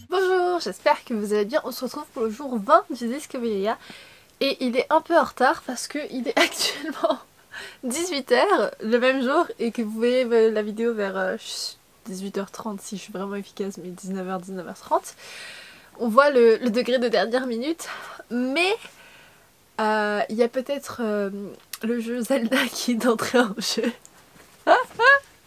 Bonjour, j'espère que vous allez bien. On se retrouve pour le jour 20 du Discovery et il est un peu en retard parce qu'il est actuellement 18 h le même jour et que vous voyez la vidéo vers 18 h 30 si je suis vraiment efficace, mais 19 h 19 h 30. On voit le degré de dernière minute, mais il y a peut-être le jeu Zelda qui est entré en jeu.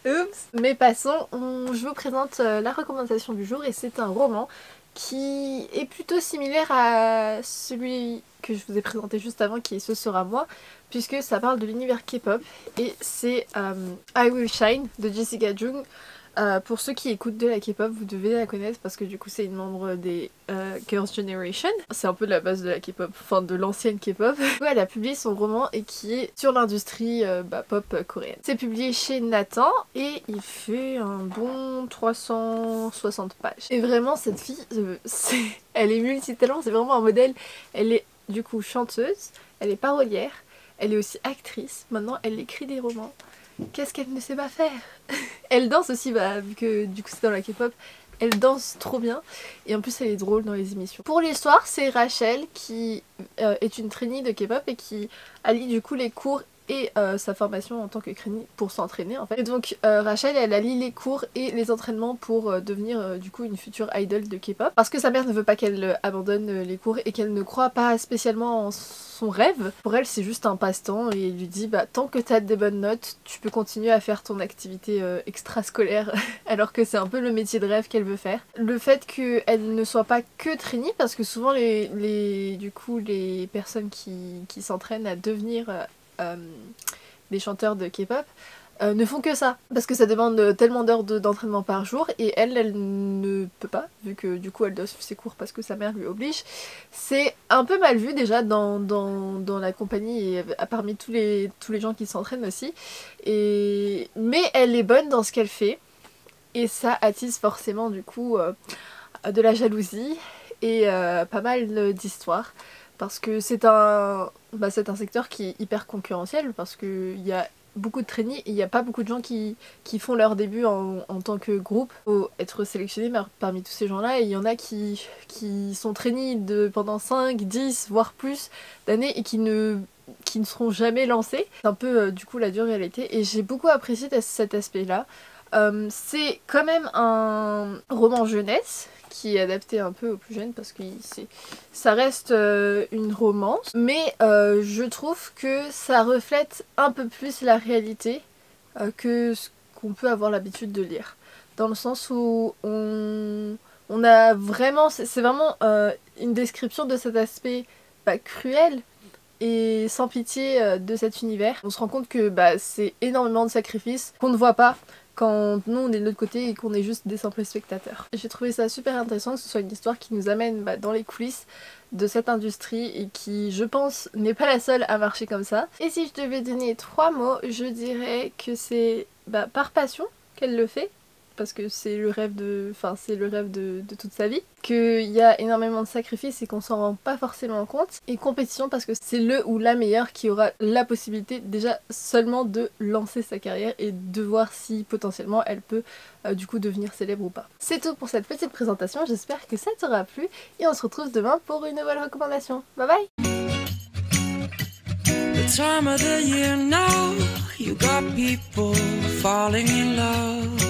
Oups. Mais passons, je vous présente la recommandation du jour et c'est un roman qui est plutôt similaire à celui que je vous ai présenté juste avant, qui est Ce sera moi, puisque ça parle de l'univers K-pop et c'est I Will Shine de Jessica Jung. Pour ceux qui écoutent de la K-pop, vous devez la connaître parce que du coup c'est une membre des Girls' Generation. C'est un peu la base de la K-pop, enfin de l'ancienne K-pop. Elle a publié son roman et qui est sur l'industrie pop coréenne. C'est publié chez Nathan et il fait un bon 360 pages. Et vraiment cette fille, elle est multitalent, c'est vraiment un modèle. Elle est du coup chanteuse, elle est parolière, elle est aussi actrice, maintenant elle écrit des romans. Qu'est-ce qu'elle ne sait pas faire? Elle danse aussi, vu que du coup c'est dans la K-pop, elle danse trop bien et en plus elle est drôle dans les émissions. Pour l'histoire, c'est Rachel qui est une trainee de K-pop et qui allie du coup les cours et sa formation en tant que trainee pour s'entraîner en fait. Et donc Rachel elle allie les cours et les entraînements pour devenir du coup une future idol de K-pop parce que sa mère ne veut pas qu'elle abandonne les cours et qu'elle ne croit pas spécialement en son rêve. Pour elle c'est juste un passe-temps et elle lui dit tant que t'as des bonnes notes tu peux continuer à faire ton activité extrascolaire alors que c'est un peu le métier de rêve qu'elle veut faire. Le fait qu'elle ne soit pas que trainee parce que souvent du coup les personnes qui s'entraînent à devenir des chanteurs de K-pop ne font que ça parce que ça demande tellement d'heures d'entraînement par jour et elle ne peut pas vu que du coup elle doit suivre ses cours parce que sa mère lui oblige. C'est un peu mal vu déjà dans la compagnie et parmi tous les gens qui s'entraînent aussi, mais elle est bonne dans ce qu'elle fait et ça attise forcément du coup de la jalousie et pas mal d'histoires. Parce que c'est un secteur qui est hyper concurrentiel parce qu'il y a beaucoup de trainees et il n'y a pas beaucoup de gens qui font leur début en tant que groupe. Il faut être sélectionné parmi tous ces gens-là et il y en a qui sont trainees pendant 5, 10, voire plus d'années et qui ne seront jamais lancés. C'est un peu du coup la dure réalité et j'ai beaucoup apprécié cet aspect-là. C'est quand même un roman jeunesse qui est adapté un peu aux plus jeunes parce que ça reste une romance, mais je trouve que ça reflète un peu plus la réalité que ce qu'on peut avoir l'habitude de lire. Dans le sens où on a vraiment, c'est vraiment une description de cet aspect cruel et sans pitié de cet univers. On se rend compte que c'est énormément de sacrifices qu'on ne voit pas quand nous on est de l'autre côté et qu'on est juste des simples spectateurs. J'ai trouvé ça super intéressant que ce soit une histoire qui nous amène dans les coulisses de cette industrie et qui, je pense, n'est pas la seule à marcher comme ça. Et si je devais donner 3 mots, je dirais que c'est par passion qu'elle le fait, parce que c'est le rêve de toute sa vie, qu'il y a énormément de sacrifices et qu'on s'en rend pas forcément compte, et compétition parce que c'est le ou la meilleure qui aura la possibilité déjà seulement de lancer sa carrière et de voir si potentiellement elle peut du coup devenir célèbre ou pas. C'est tout pour cette petite présentation, j'espère que ça t'aura plu et on se retrouve demain pour une nouvelle recommandation. Bye bye! The time of the year now, you got people falling in love.